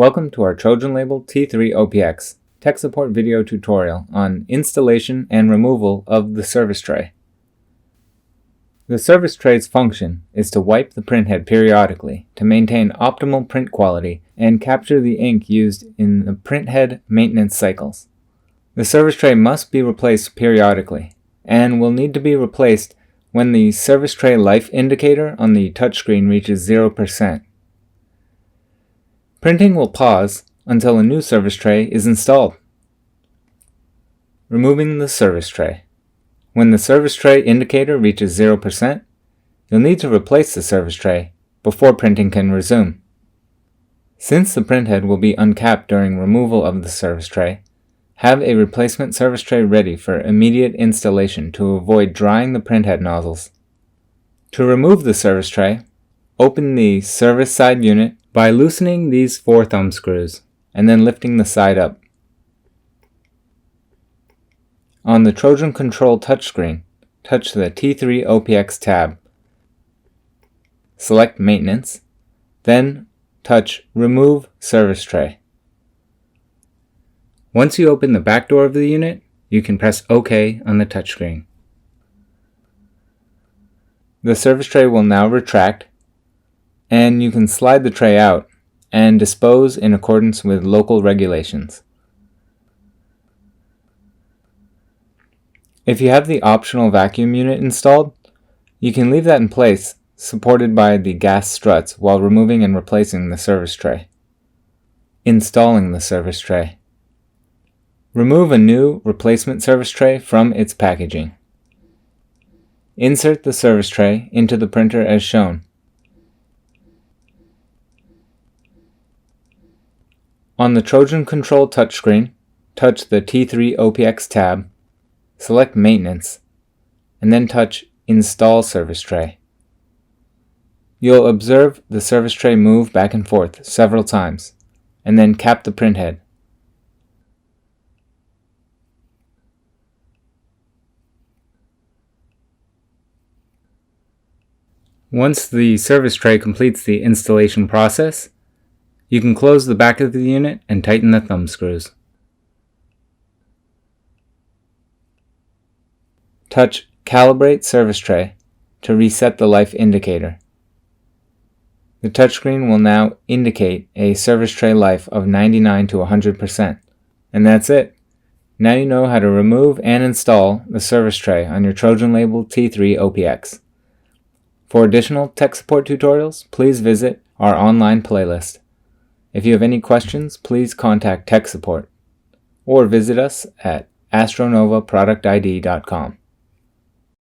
Welcome to our TrojanLabel T3-OPX tech support video tutorial on installation and removal of the service tray. The service tray's function is to wipe the printhead periodically to maintain optimal print quality and capture the ink used in the printhead maintenance cycles. The service tray must be replaced periodically and will need to be replaced when the service tray life indicator on the touchscreen reaches 0%. Printing will pause until a new service tray is installed. Removing the service tray. When the service tray indicator reaches 0%, you'll need to replace the service tray before printing can resume. Since the printhead will be uncapped during removal of the service tray, have a replacement service tray ready for immediate installation to avoid drying the printhead nozzles. To remove the service tray, open the service side unit by loosening these 4 thumb screws and then lifting the side up. On the Trojan Control touchscreen, touch the T3-OPX tab. Select Maintenance, then touch Remove Service Tray. Once you open the back door of the unit, you can press OK on the touchscreen. The service tray will now retract, and you can slide the tray out and dispose in accordance with local regulations. If you have the optional vacuum unit installed, you can leave that in place, supported by the gas struts, while removing and replacing the service tray. Installing the service tray. Remove a new replacement service tray from its packaging. Insert the service tray into the printer as shown. On the Trojan Control touchscreen, touch the T3-OPX tab, select Maintenance, and then touch Install Service Tray. You'll observe the service tray move back and forth several times, and then cap the printhead. Once the service tray completes the installation process, you can close the back of the unit and tighten the thumb screws. Touch Calibrate Service Tray to reset the life indicator. The touchscreen will now indicate a service tray life of 99 to 100%. And that's it. Now you know how to remove and install the service tray on your TrojanLabel T3-OPX. For additional tech support tutorials, please visit our online playlist. If you have any questions, please contact tech support or visit us at astronovaproductid.com.